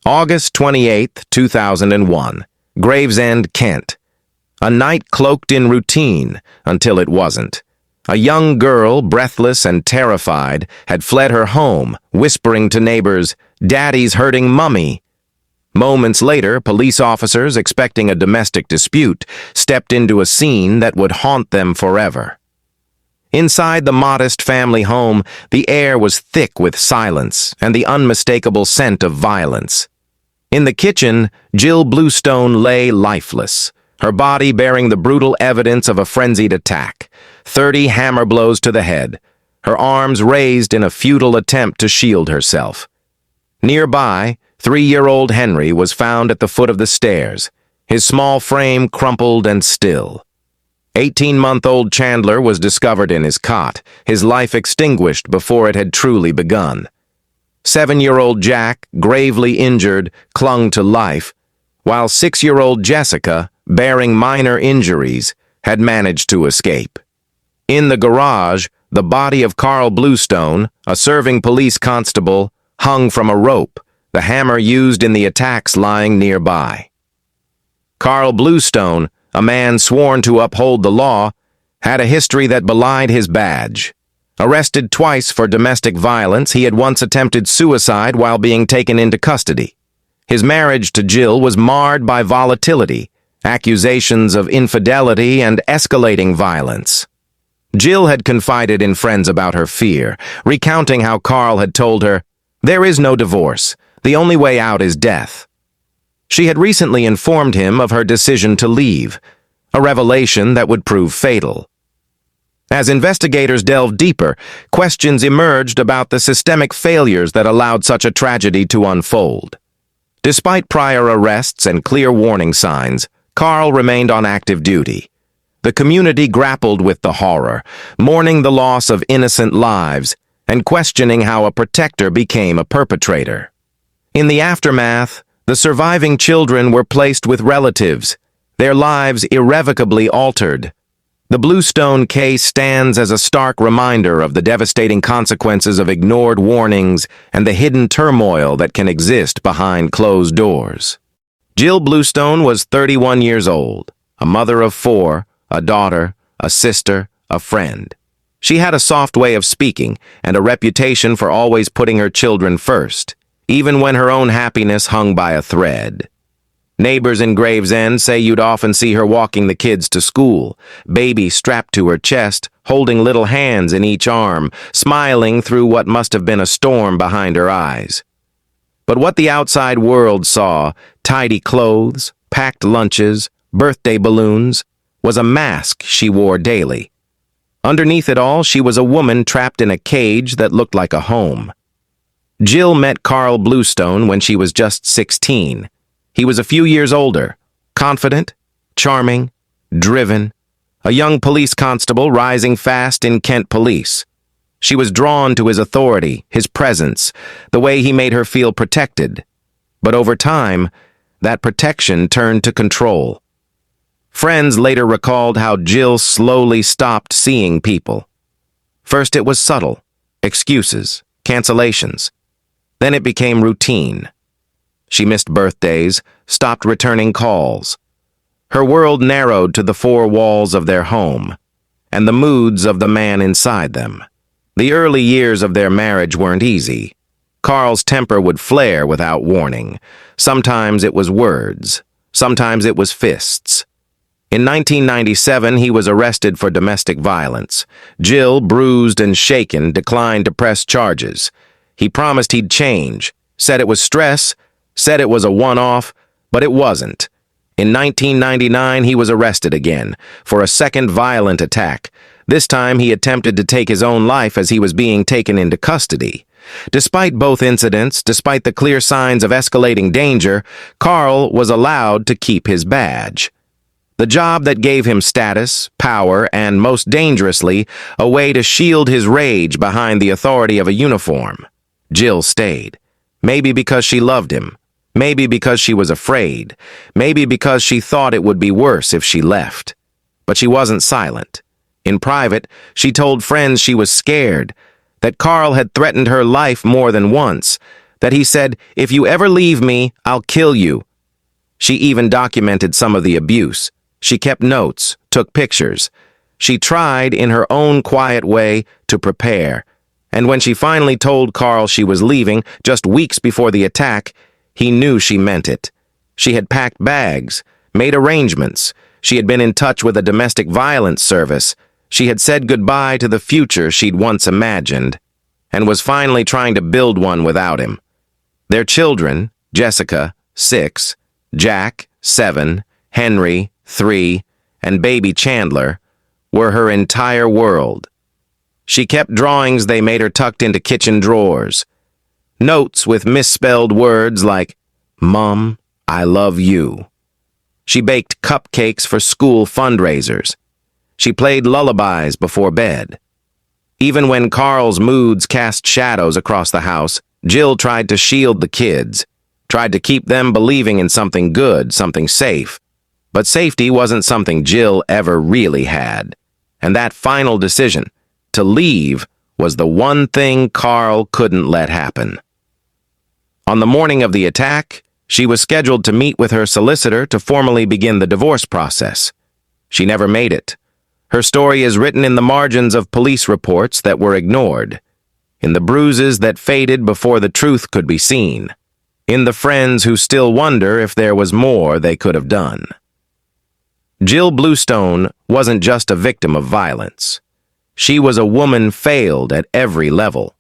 August 28, 2001. Gravesend, Kent. A night cloaked in routine until it wasn't. A young girl, breathless and terrified, had fled her home, whispering to neighbors, "Daddy's hurting Mummy." Moments later, police officers, expecting a domestic dispute, stepped into a scene that would haunt them forever. Inside the modest family home, the air was thick with silence and the unmistakable scent of violence. In the kitchen, Jill Bluestone lay lifeless, her body bearing the brutal evidence of a frenzied attack, 30 hammer blows to the head, her arms raised in a futile attempt to shield herself. Nearby, 3-year-old Henry was found at the foot of the stairs, his small frame crumpled and still. 18-month-old Chandler was discovered in his cot, his life extinguished before it had truly begun. 7-year-old Jack, gravely injured, clung to life, while 6-year-old Jessica, bearing minor injuries, had managed to escape. In the garage, the body of Carl Bluestone, a serving police constable, hung from a rope, the hammer used in the attacks lying nearby. Carl Bluestone, a man sworn to uphold the law, had a history that belied his badge. Arrested twice for domestic violence, he had once attempted suicide while being taken into custody. His marriage to Jill was marred by volatility, accusations of infidelity, and escalating violence. Jill had confided in friends about her fear, recounting how Carl had told her, "There is no divorce. The only way out is death." She had recently informed him of her decision to leave, a revelation that would prove fatal. As investigators delved deeper, questions emerged about the systemic failures that allowed such a tragedy to unfold. Despite prior arrests and clear warning signs, Carl remained on active duty. The community grappled with the horror, mourning the loss of innocent lives, and questioning how a protector became a perpetrator. In the aftermath, the surviving children were placed with relatives, their lives irrevocably altered. The Bluestone case stands as a stark reminder of the devastating consequences of ignored warnings and the hidden turmoil that can exist behind closed doors. Jill Bluestone was 31 years old, a mother of 4, a daughter, a sister, a friend. She had a soft way of speaking and a reputation for always putting her children first, even when her own happiness hung by a thread. Neighbors in Gravesend say you'd often see her walking the kids to school, baby strapped to her chest, holding little hands in each arm, smiling through what must have been a storm behind her eyes. But what the outside world saw, tidy clothes, packed lunches, birthday balloons, was a mask she wore daily. Underneath it all, she was a woman trapped in a cage that looked like a home. Jill met Carl Bluestone when she was just 16. He was a few years older, confident, charming, driven, a young police constable rising fast in Kent Police. She was drawn to his authority, his presence, the way he made her feel protected. But over time, that protection turned to control. Friends later recalled how Jill slowly stopped seeing people. First it was subtle, excuses, cancellations. Then it became routine. She missed birthdays, stopped returning calls. Her world narrowed to the 4 walls of their home, and the moods of the man inside them. The early years of their marriage weren't easy. Carl's temper would flare without warning. Sometimes it was words, sometimes it was fists. In 1997, he was arrested for domestic violence. Jill, bruised and shaken, declined to press charges. He promised he'd change, said it was stress, said it was a one-off, but it wasn't. In 1999, he was arrested again for a second violent attack. This time, he attempted to take his own life as he was being taken into custody. Despite both incidents, despite the clear signs of escalating danger, Carl was allowed to keep his badge. The job that gave him status, power, and, most dangerously, a way to shield his rage behind the authority of a uniform. Jill stayed. Maybe because she loved him. Maybe because she was afraid. Maybe because she thought it would be worse if she left. But she wasn't silent. In private, she told friends she was scared, that Carl had threatened her life more than once, that he said, "If you ever leave me, I'll kill you." She even documented some of the abuse. She kept notes, took pictures. She tried, in her own quiet way, to prepare. And when she finally told Carl she was leaving, just weeks before the attack, he knew she meant it. She had packed bags, made arrangements. She had been in touch with a domestic violence service. She had said goodbye to the future she'd once imagined, and was finally trying to build one without him. Their children, Jessica, 6, Jack, 7, Henry, 3, and baby Chandler, were her entire world. She kept drawings they made her tucked into kitchen drawers. Notes with misspelled words like, "Mom, I love you." She baked cupcakes for school fundraisers. She played lullabies before bed. Even when Carl's moods cast shadows across the house, Jill tried to shield the kids, tried to keep them believing in something good, something safe. But safety wasn't something Jill ever really had. And that final decision, to leave, was the one thing Carl couldn't let happen. On the morning of the attack, she was scheduled to meet with her solicitor to formally begin the divorce process. She never made it. Her story is written in the margins of police reports that were ignored, in the bruises that faded before the truth could be seen, in the friends who still wonder if there was more they could have done. Jill Bluestone wasn't just a victim of violence. She was a woman failed at every level,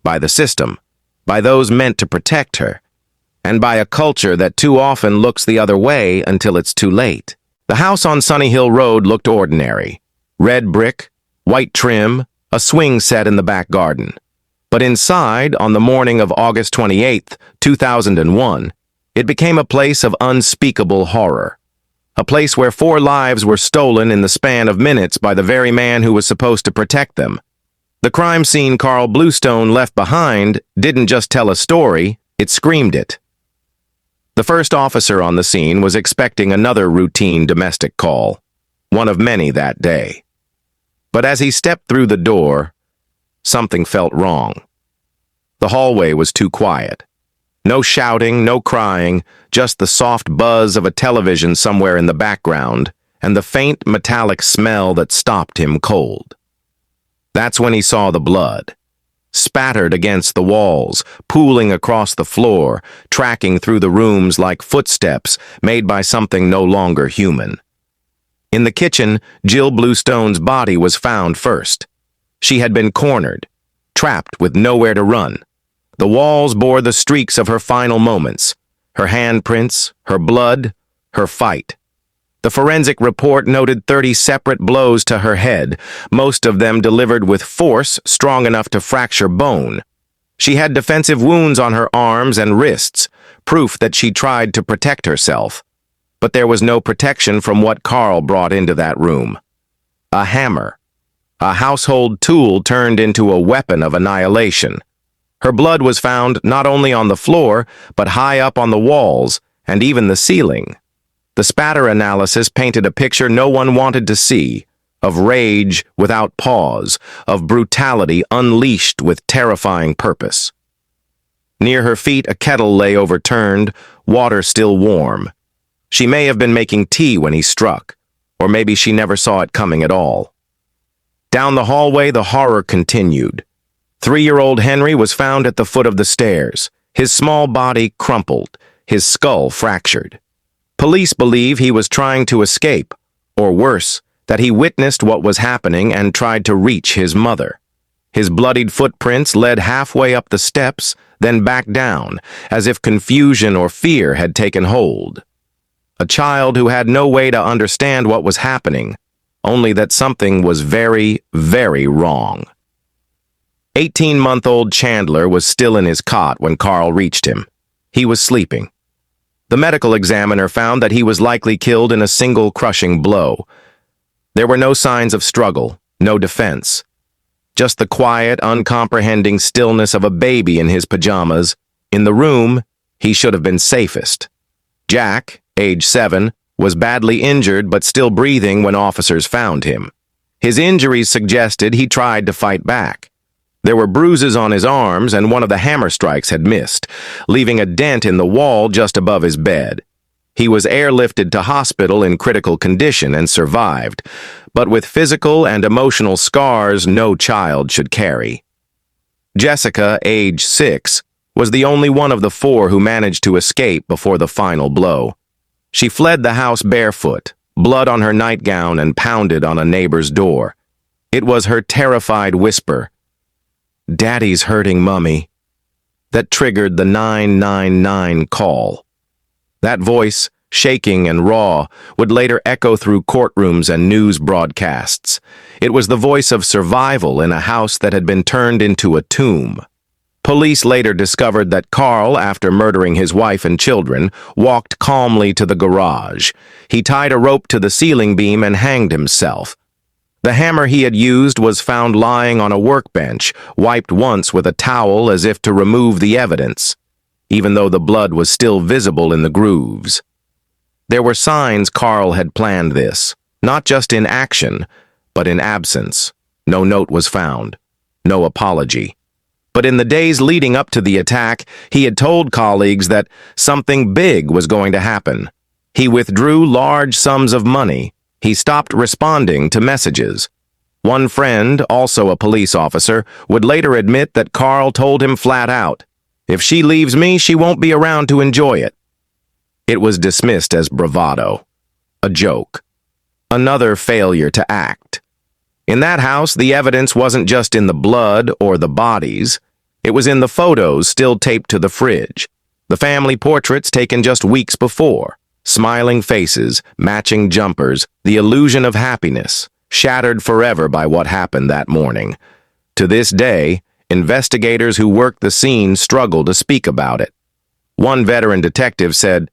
by the system, by those meant to protect her, and by a culture that too often looks the other way until it's too late. The house on Sunny Hill Road looked ordinary. Red brick, white trim, a swing set in the back garden. But inside, on the morning of August 28, 2001, it became a place of unspeakable horror. A place where 4 lives were stolen in the span of minutes by the very man who was supposed to protect them. The crime scene Carl Bluestone left behind didn't just tell a story, it screamed it. The first officer on the scene was expecting another routine domestic call, one of many that day. But as he stepped through the door, something felt wrong. The hallway was too quiet. No shouting, no crying, just the soft buzz of a television somewhere in the background, and the faint metallic smell that stopped him cold. That's when he saw the blood, spattered against the walls, pooling across the floor, tracking through the rooms like footsteps made by something no longer human. In the kitchen, Jill Bluestone's body was found first. She had been cornered, trapped with nowhere to run. The walls bore the streaks of her final moments, her handprints, her blood, her fight. The forensic report noted 30 separate blows to her head, most of them delivered with force strong enough to fracture bone. She had defensive wounds on her arms and wrists, proof that she tried to protect herself. But there was no protection from what Carl brought into that room. A hammer. A household tool turned into a weapon of annihilation. Her blood was found not only on the floor, but high up on the walls, and even the ceiling. The spatter analysis painted a picture no one wanted to see, of rage without pause, of brutality unleashed with terrifying purpose. Near her feet, a kettle lay overturned, water still warm. She may have been making tea when he struck, or maybe she never saw it coming at all. Down the hallway, the horror continued. 3-year-old Henry was found at the foot of the stairs, his small body crumpled, his skull fractured. Police believe he was trying to escape, or worse, that he witnessed what was happening and tried to reach his mother. His bloodied footprints led halfway up the steps, then back down, as if confusion or fear had taken hold. A child who had no way to understand what was happening, only that something was very, very wrong. 18-month-old Chandler was still in his cot when Carl reached him. He was sleeping. The medical examiner found that he was likely killed in a single crushing blow. There were no signs of struggle, no defense. Just the quiet, uncomprehending stillness of a baby in his pajamas. In the room, he should have been safest. Jack, age 7, was badly injured but still breathing when officers found him. His injuries suggested he tried to fight back. There were bruises on his arms, and one of the hammer strikes had missed, leaving a dent in the wall just above his bed. He was airlifted to hospital in critical condition and survived, but with physical and emotional scars no child should carry. Jessica, age 6, was the only one of the 4 who managed to escape before the final blow. She fled the house barefoot, blood on her nightgown, and pounded on a neighbor's door. It was her terrified whisper, "Daddy's hurting Mummy," that triggered the 999 call. That voice, shaking and raw, would later echo through courtrooms and news broadcasts. It was the voice of survival in a house that had been turned into a tomb. Police later discovered that Carl, after murdering his wife and children, walked calmly to the garage. He tied a rope to the ceiling beam and hanged himself. The hammer he had used was found lying on a workbench, wiped once with a towel as if to remove the evidence, even though the blood was still visible in the grooves. There were signs Carl had planned this, not just in action, but in absence. No note was found, no apology. But in the days leading up to the attack, he had told colleagues that something big was going to happen. He withdrew large sums of money. He stopped responding to messages. One friend, also a police officer, would later admit that Carl told him flat out, "If she leaves me, she won't be around to enjoy it." It was dismissed as bravado, a joke, another failure to act. In that house, the evidence wasn't just in the blood or the bodies. It was in the photos still taped to the fridge, the family portraits taken just weeks before. Smiling faces, matching jumpers, the illusion of happiness, shattered forever by what happened that morning. To this day, investigators who worked the scene struggle to speak about it. One veteran detective said,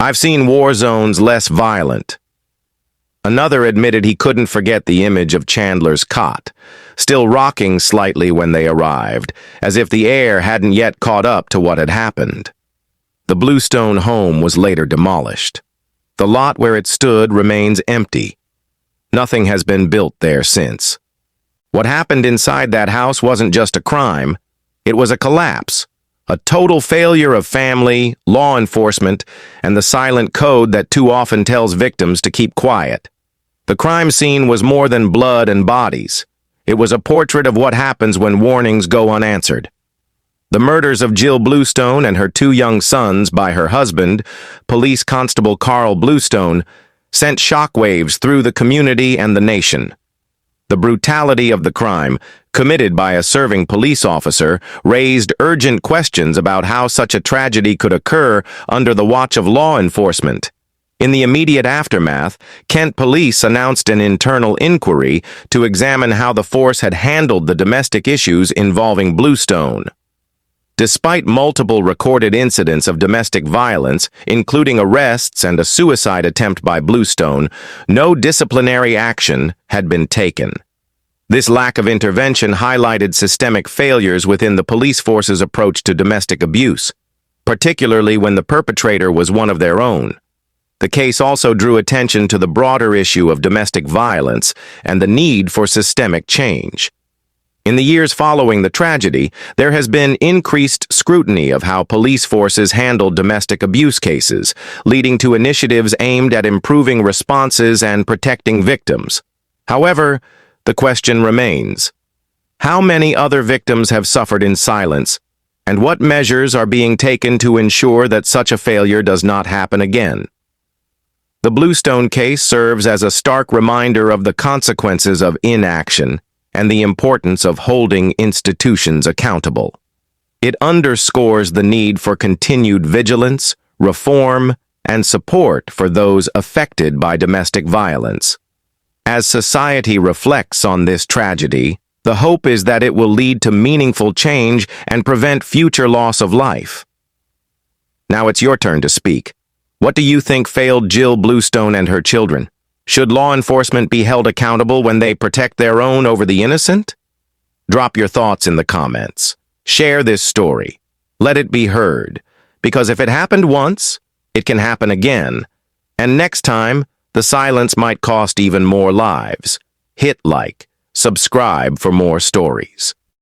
"I've seen war zones less violent." Another admitted he couldn't forget the image of Chandler's cot, still rocking slightly when they arrived, as if the air hadn't yet caught up to what had happened. The Bluestone home was later demolished. The lot where it stood remains empty. Nothing has been built there since. What happened inside that house wasn't just a crime, it was a collapse, a total failure of family, law enforcement, and the silent code that too often tells victims to keep quiet. The crime scene was more than blood and bodies. It was a portrait of what happens when warnings go unanswered. The murders of Jill Bluestone and her 2 young sons by her husband, Police Constable Carl Bluestone, sent shockwaves through the community and the nation. The brutality of the crime, committed by a serving police officer, raised urgent questions about how such a tragedy could occur under the watch of law enforcement. In the immediate aftermath, Kent Police announced an internal inquiry to examine how the force had handled the domestic issues involving Bluestone. Despite multiple recorded incidents of domestic violence, including arrests and a suicide attempt by Bluestone, no disciplinary action had been taken. This lack of intervention highlighted systemic failures within the police force's approach to domestic abuse, particularly when the perpetrator was one of their own. The case also drew attention to the broader issue of domestic violence and the need for systemic change. In the years following the tragedy, there has been increased scrutiny of how police forces handle domestic abuse cases, leading to initiatives aimed at improving responses and protecting victims. However, the question remains, how many other victims have suffered in silence, and what measures are being taken to ensure that such a failure does not happen again? The Bluestone case serves as a stark reminder of the consequences of inaction and the importance of holding institutions accountable. It underscores the need for continued vigilance, reform, and support for those affected by domestic violence. As society reflects on this tragedy, the hope is that it will lead to meaningful change and prevent future loss of life. Now it's your turn to speak. What do you think failed Jill Bluestone and her children? Should law enforcement be held accountable when they protect their own over the innocent? Drop your thoughts in the comments. Share this story. Let it be heard. Because if it happened once, it can happen again. And next time, the silence might cost even more lives. Hit like, subscribe for more stories.